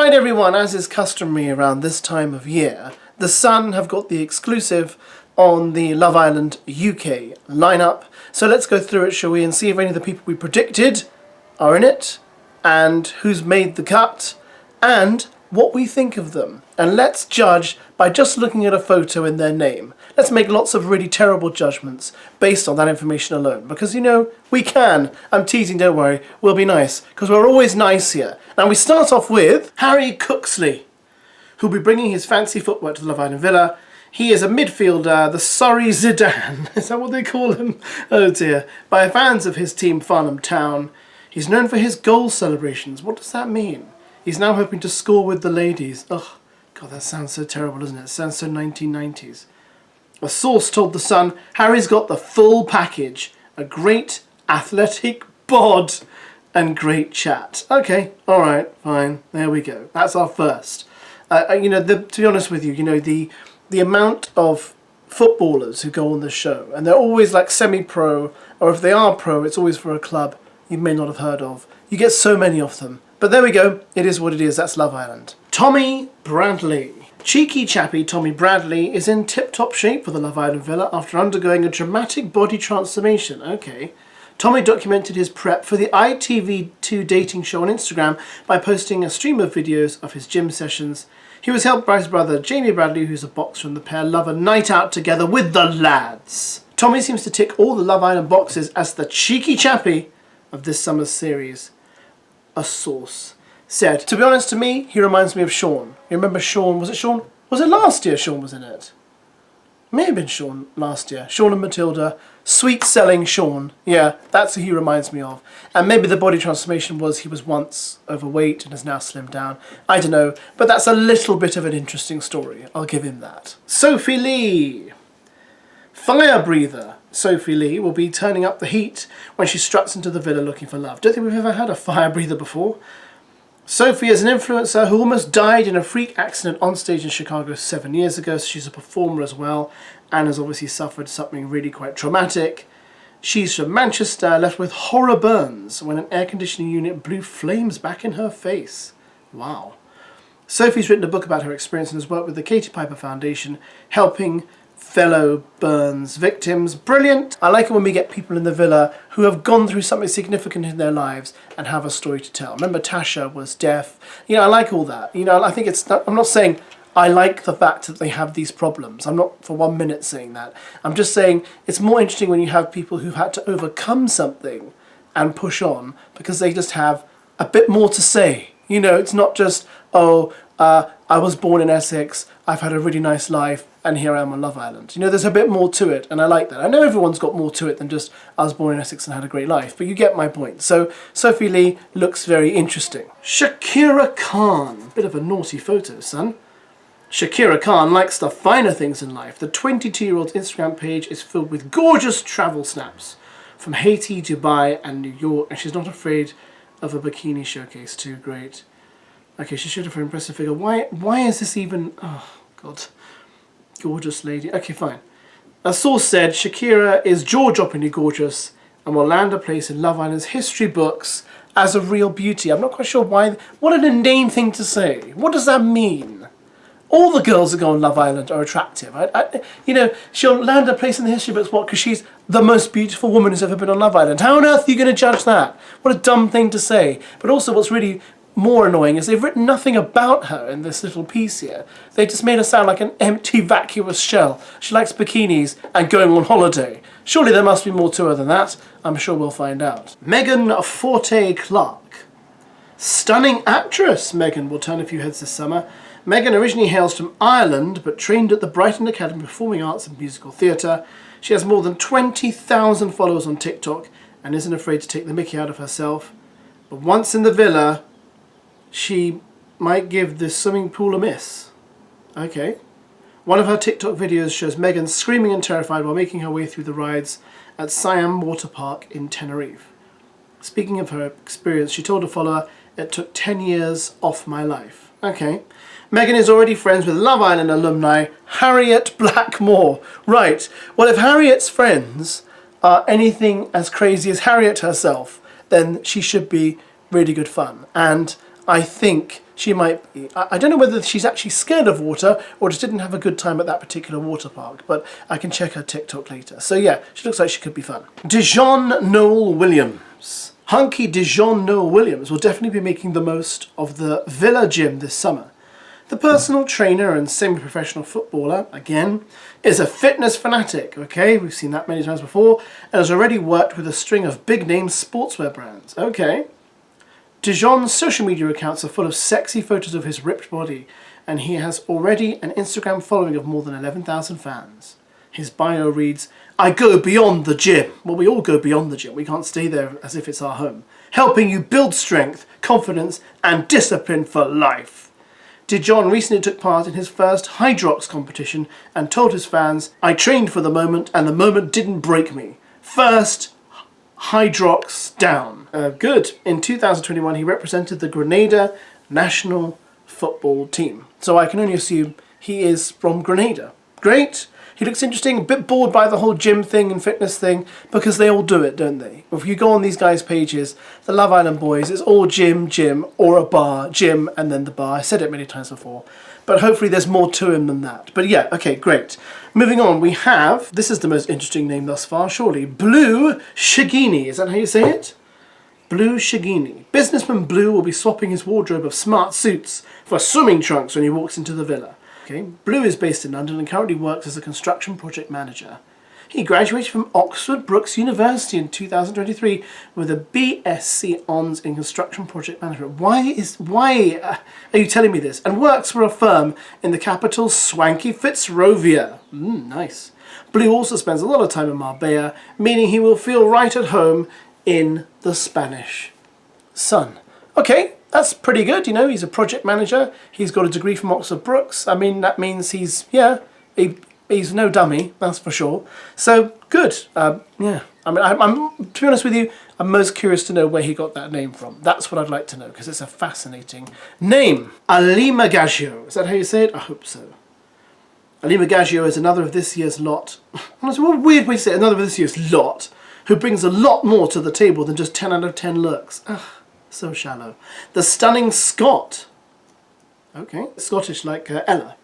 Right everyone, as is customary around this time of year, The Sun have got the exclusive on the Love Island UK lineup. So let's go through it, shall we, and see if any of the people we predicted are in it, and who's made the cut, and what we think of them. And let's judge by just looking at a photo in their name. Let's make lots of really terrible judgments based on that information alone. Because, you know, we can. I'm teasing, don't worry. We'll be nice. Because we're always nice here. And we start off with Harry Cooksley, who'll be bringing his fancy footwork to the Love Island Villa. He is a midfielder, the Surrey Zidane. Is that what they call him? Oh dear. By fans of his team, Farnham Town. He's known for his goal celebrations. What does that mean? He's now hoping to score with the ladies. Ugh, God, that sounds so terrible, doesn't it? It sounds so 1990s. A source told The Sun, Harry's got the full package. A great athletic bod and great chat. Okay, alright, fine. There we go. That's our first. You know, to be honest with you, you know, the amount of footballers who go on the show, and they're always like semi-pro, or if they are pro, it's always for a club you may not have heard of. You get so many of them. But there we go. It is what it is. That's Love Island. Tommy Bradley. Cheeky chappy Tommy Bradley is in tip-top shape for the Love Island Villa after undergoing a dramatic body transformation. Okay. Tommy documented his prep for the ITV2 dating show on Instagram by posting a stream of videos of his gym sessions. He was helped by his brother Jamie Bradley, who's a boxer, and the pair love a night out together with the lads. Tommy seems to tick all the Love Island boxes as the cheeky chappy of this summer's series. A source said, to be honest, to me, he reminds me of Sean. You remember Sean? Was it Sean? Was it last year Sean was in it? May have been Sean last year. Sean and Matilda. Sweet-selling Sean. Yeah, that's who he reminds me of. And maybe the body transformation was he was once overweight and has now slimmed down. I don't know. But that's a little bit of an interesting story. I'll give him that. Sophie Lee. Fire breather Sophie Lee will be turning up the heat when she struts into the villa looking for love. Don't think we've ever had a fire breather before. Sophie is an influencer who almost died in a freak accident on stage in Chicago 7 years ago, so she's a performer as well, and has obviously suffered something really quite traumatic. She's from Manchester, left with horror burns when an air conditioning unit blew flames back in her face. Wow. Sophie's written a book about her experience and has worked with the Katie Piper Foundation, helping fellow burns victims. Brilliant! I like it when we get people in the villa who have gone through something significant in their lives and have a story to tell. Remember, Tasha was deaf. You know, I like all that. You know, I think it's not, I'm not saying I like the fact that they have these problems. I'm not for 1 minute saying that. I'm just saying it's more interesting when you have people who've had to overcome something and push on because they just have a bit more to say. You know, it's not just, oh, I was born in Essex, I've had a really nice life, and here I am on Love Island. You know, there's a bit more to it, and I like that. I know everyone's got more to it than just, I was born in Essex and had a great life, but you get my point. So, Sophie Lee looks very interesting. Shakira Khan. Bit of a naughty photo, son. Shakira Khan likes the finer things in life. The 22-year-old's Instagram page is filled with gorgeous travel snaps from Haiti, Dubai, and New York, and she's not afraid of a bikini showcase too. Great. Okay, she showed her for impressive figure. Why is this even... Oh, God. Gorgeous lady. Okay, fine. A source said Shakira is jaw-droppingly gorgeous and will land a place in Love Island's history books as a real beauty. I'm not quite sure why... What an inane thing to say. What does that mean? All the girls that go on Love Island are attractive. You know, she'll land a place in the history books, what? Because she's the most beautiful woman who's ever been on Love Island. How on earth are you going to judge that? What a dumb thing to say. But also what's really more annoying is they've written nothing about her in this little piece here. They just made her sound like an empty, vacuous shell. She likes bikinis and going on holiday. Surely there must be more to her than that. I'm sure we'll find out. Megan Forte Clark. Stunning actress, Megan will turn a few heads this summer. Megan originally hails from Ireland, but trained at the Brighton Academy of Performing Arts and Musical Theatre. She has more than 20,000 followers on TikTok and isn't afraid to take the mickey out of herself. But once in the villa, she might give the swimming pool a miss. Okay. One of her TikTok videos shows Megan screaming and terrified while making her way through the rides at Siam Water Park in Tenerife. Speaking of her experience, she told a follower, "It took 10 years off my life." Okay. Megan is already friends with Love Island alumni Harriet Blackmore. Right. Well, if Harriet's friends are anything as crazy as Harriet herself, then she should be really good fun. And I think she might be. I don't know whether she's actually scared of water or just didn't have a good time at that particular water park, but I can check her TikTok later. So yeah, she looks like she could be fun. Dejon Williams. Hunky Dejon Williams will definitely be making the most of the Villa gym this summer. The personal trainer and semi-professional footballer, again, is a fitness fanatic, okay? We've seen that many times before, and has already worked with a string of big-name sportswear brands, okay? Dejon's social media accounts are full of sexy photos of his ripped body, and he has already an Instagram following of more than 11,000 fans. His bio reads, "I go beyond the gym." Well, we all go beyond the gym. We can't stay there as if it's our home. "Helping you build strength, confidence, and discipline for life." Dejon recently took part in his first Hydrox competition and told his fans, "I trained for the moment and the moment didn't break me. First Hydrox down." Good. In 2021 he represented the Grenada national football team. So I can only assume he is from Grenada. Great. He looks interesting, a bit bored by the whole gym thing and fitness thing, because they all do it, don't they? If you go on these guys' pages, the Love Island boys, it's all gym, or a bar, gym, and then the bar. I said it many times before, but hopefully there's more to him than that. But yeah, okay, great. Moving on, we have, this is the most interesting name thus far, surely, Blue Shagini. Is that how you say it? Blue Shagini. Businessman Blue will be swapping his wardrobe of smart suits for swimming trunks when he walks into the villa. Okay. Blue is based in London and currently works as a construction project manager. He graduated from Oxford Brookes University in 2023 with a BSc Hons in construction project management. Why are you telling me this? And works for a firm in the capital, swanky Fitzrovia. Nice. Blue also spends a lot of time in Marbella, meaning he will feel right at home in the Spanish sun. Okay. That's pretty good, you know, he's a project manager, he's got a degree from Oxford Brookes. I mean, that means he's no dummy, that's for sure. So, good, yeah. I mean, I'm, to be honest with you, I'm most curious to know where he got that name from. That's what I'd like to know, because it's a fascinating name. Alima Gaggio, is that how you say it? I hope so. Alima Gaggio is another of this year's lot. What a weird way to say it, another of this year's lot, who brings a lot more to the table than just 10 out of 10 looks. Ugh. So shallow. The stunning Scot, okay, Scottish like Ella,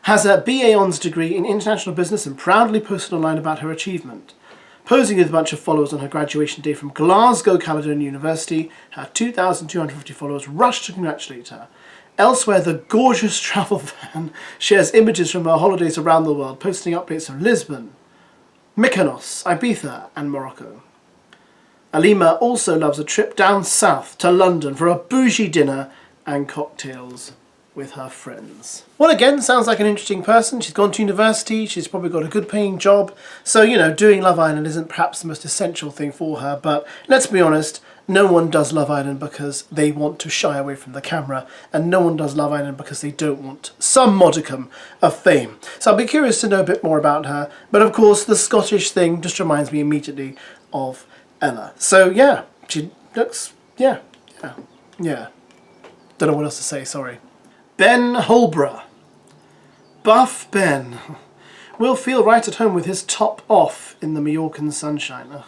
has a BA Hons degree in international business and proudly posted online about her achievement. Posing with a bunch of followers on her graduation day from Glasgow Caledonian University, her 2,250 followers rushed to congratulate her. Elsewhere, the gorgeous travel fan shares images from her holidays around the world, posting updates from Lisbon, Mykonos, Ibiza, and Morocco. Alima also loves a trip down south to London for a bougie dinner and cocktails with her friends. Well, again, sounds like an interesting person. She's gone to university, she's probably got a good paying job. So, you know, doing Love Island isn't perhaps the most essential thing for her, but let's be honest, no one does Love Island because they want to shy away from the camera, and no one does Love Island because they don't want some modicum of fame. So I'll be curious to know a bit more about her, but of course the Scottish thing just reminds me immediately of Ella. So yeah, she looks, yeah. Don't know what else to say, sorry. Ben Hullbra. Buff Ben will feel right at home with his top off in the Mallorcan sunshine. Ugh.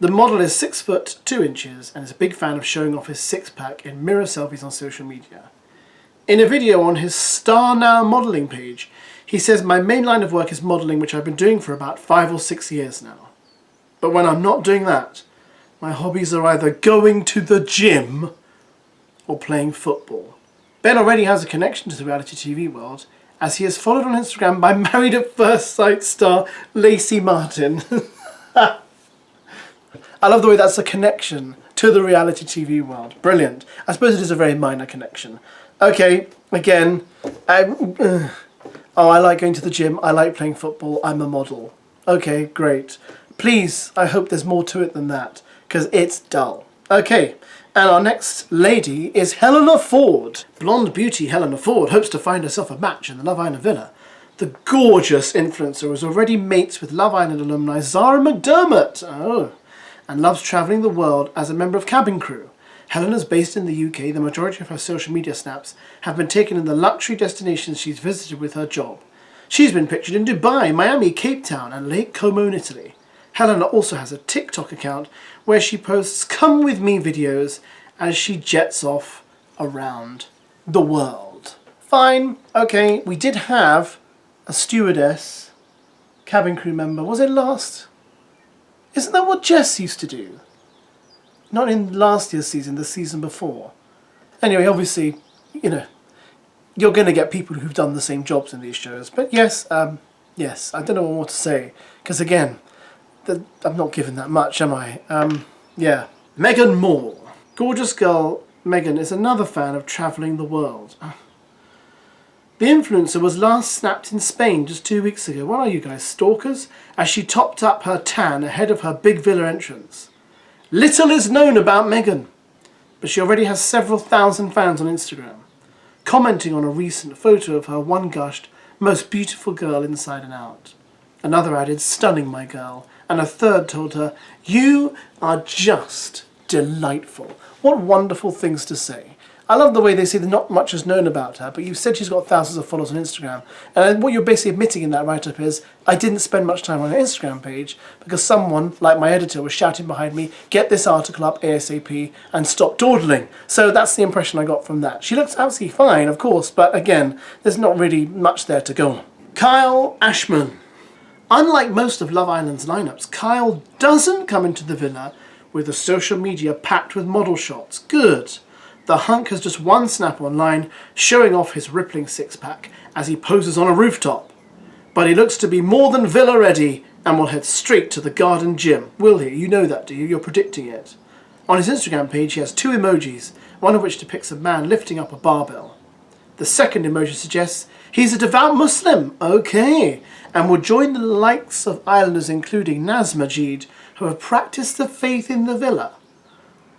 The model is 6'2" and is a big fan of showing off his six-pack in mirror selfies on social media. In a video on his Star Now modelling page, he says, "My main line of work is modelling, which I've been doing for about 5 or 6 years now. But when I'm not doing that, my hobbies are either going to the gym or playing football." Ben already has a connection to the reality TV world, as he is followed on Instagram by Married at First Sight star Lacey Martin. I love the way that's a connection to the reality TV world. Brilliant. I suppose it is a very minor connection. Okay, again, I like going to the gym, I like playing football, I'm a model. Okay, great. Please, I hope there's more to it than that, because it's dull. Okay, and our next lady is Helena Ford. Blonde beauty Helena Ford hopes to find herself a match in the Love Island villa. The gorgeous influencer is already mates with Love Island alumni Zara McDermott. Oh, and loves travelling the world as a member of cabin crew. Helena's based in the UK. The majority of her social media snaps have been taken in the luxury destinations she's visited with her job. She's been pictured in Dubai, Miami, Cape Town and Lake Como in Italy. Helena also has a TikTok account where she posts come with me videos as she jets off around the world. Fine, okay, we did have a stewardess, cabin crew member. Was it last? Isn't that what Jess used to do? Not in last year's season, the season before. Anyway, obviously, you know, you're going to get people who've done the same jobs in these shows. But yes, yes, I don't know what more to say. Because again, I'm not given that much, am I? Yeah. Megan Moore. Gorgeous girl Megan is another fan of travelling the world. The influencer was last snapped in Spain just 2 weeks ago. What are you guys, stalkers? As she topped up her tan ahead of her big villa entrance. Little is known about Megan, but she already has several thousand fans on Instagram, commenting on a recent photo of her one gushed, most beautiful girl inside and out. Another added, stunning my girl, and a third told her, you are just delightful. What wonderful things to say. I love the way they say that not much is known about her, but you've said she's got thousands of followers on Instagram. And what you're basically admitting in that write-up is, I didn't spend much time on her Instagram page because someone, like my editor, was shouting behind me, get this article up ASAP and stop dawdling. So that's the impression I got from that. She looks absolutely fine, of course, but again, there's not really much there to go on. Kyle Ashman. Unlike most of Love Island's lineups, Kyle doesn't come into the villa with the social media packed with model shots. Good. The hunk has just one snap online showing off his rippling six-pack as he poses on a rooftop. But he looks to be more than villa ready and will head straight to the garden gym. Will he? You know that, do you? You're predicting it. On his Instagram page he has two emojis, one of which depicts a man lifting up a barbell. The second emoji suggests he's a devout Muslim, okay, and will join the likes of islanders including Naz Majid, who have practiced the faith in the villa.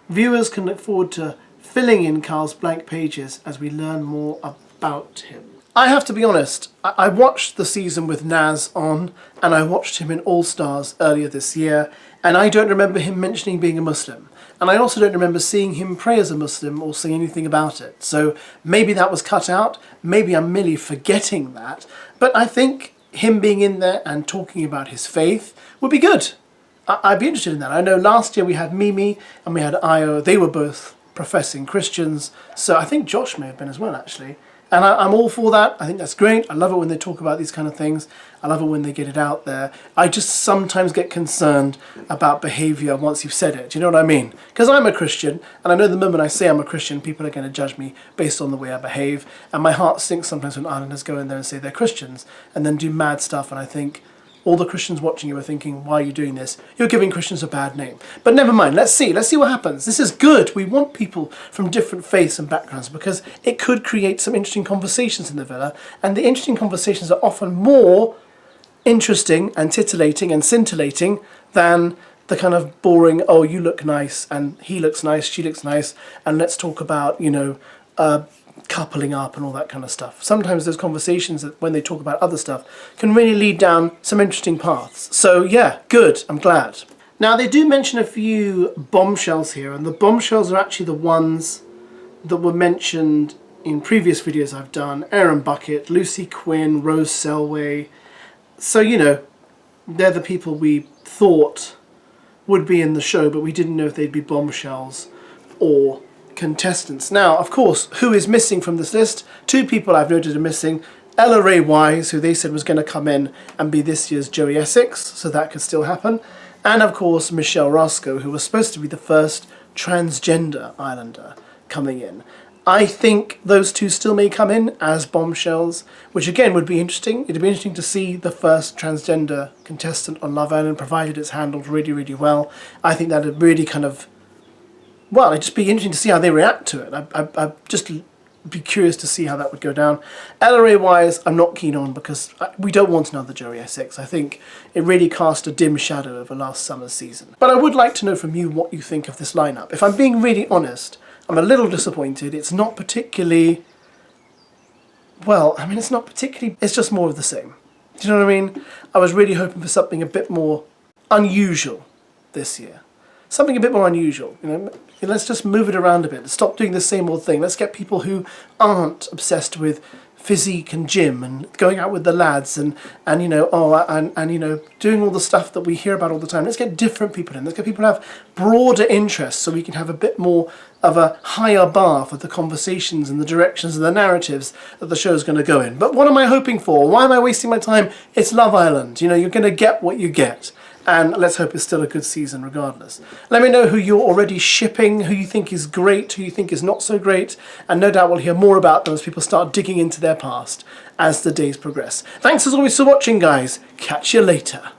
Viewers can look forward to filling in Kyle's blank pages as we learn more about him. I have to be honest, I watched the season with Naz on, and I watched him in All Stars earlier this year, and I don't remember him mentioning being a Muslim. And I also don't remember seeing him pray as a Muslim or say anything about it. So maybe that was cut out, maybe I'm merely forgetting that, but I think him being in there and talking about his faith would be good. I'd be interested in that. I know last year we had Mimi and we had Io, they were both professing Christians, so I think Josh may have been as well actually, and I'm all for that. I think that's great. I love it when they talk about these kind of things. I love it when they get it out there. I just sometimes get concerned about behaviour once you've said it. Do you know what I mean? Because I'm a Christian, and I know the moment I say I'm a Christian, people are going to judge me based on the way I behave, and my heart sinks sometimes when islanders go in there and say they're Christians and then do mad stuff, and I think all the Christians watching you are thinking, why are you doing this? You're giving Christians a bad name. But never mind, let's see what happens. This is good. We want people from different faiths and backgrounds because it could create some interesting conversations in the villa, and the interesting conversations are often more interesting and titillating and scintillating than the kind of boring, oh, you look nice and he looks nice, she looks nice, and let's talk about, you know, coupling up and all that kind of stuff. Sometimes those conversations that when they talk about other stuff can really lead down some interesting paths. So yeah, good, I'm glad. Now they do mention a few bombshells here, and the bombshells are actually the ones that were mentioned in previous videos I've done. Aaron Bucket, Lucy Quinn, Rose Selway. So, you know, they're the people we thought would be in the show, but we didn't know if they'd be bombshells or contestants. Now, of course, who is missing from this list? Two people I've noted are missing. Ella Ray Wise, who they said was going to come in and be this year's Joey Essex, so that could still happen. And of course, Michelle Roscoe, who was supposed to be the first transgender islander coming in. I think those two still may come in as bombshells, which again would be interesting. It'd be interesting to see the first transgender contestant on Love Island, provided it's handled really, really well. I think that'd really kind of, well, it'd just be interesting to see how they react to it. I'd just be curious to see how that would go down. Ella Ray Wise, I'm not keen on because we don't want another Joey Essex. I think it really cast a dim shadow over last summer's season. But I would like to know from you what you think of this lineup. If I'm being really honest, I'm a little disappointed. It's not particularly, well, I mean, it's not particularly, it's just more of the same. Do you know what I mean? I was really hoping for something a bit more unusual this year. Something a bit more unusual, you know. Let's just move it around a bit. Stop doing the same old thing. Let's get people who aren't obsessed with physique and gym and going out with the lads and you know, and you know, doing all the stuff that we hear about all the time. Let's get different people in. Let's get people who have broader interests so we can have a bit more of a higher bar for the conversations and the directions and the narratives that the show is going to go in. But what am I hoping for? Why am I wasting my time? It's Love Island. You know, you're going to get what you get. And let's hope it's still a good season regardless. Let me know who you're already shipping, who you think is great, who you think is not so great, and no doubt we'll hear more about them as people start digging into their past as the days progress. Thanks as always for watching, guys. Catch you later.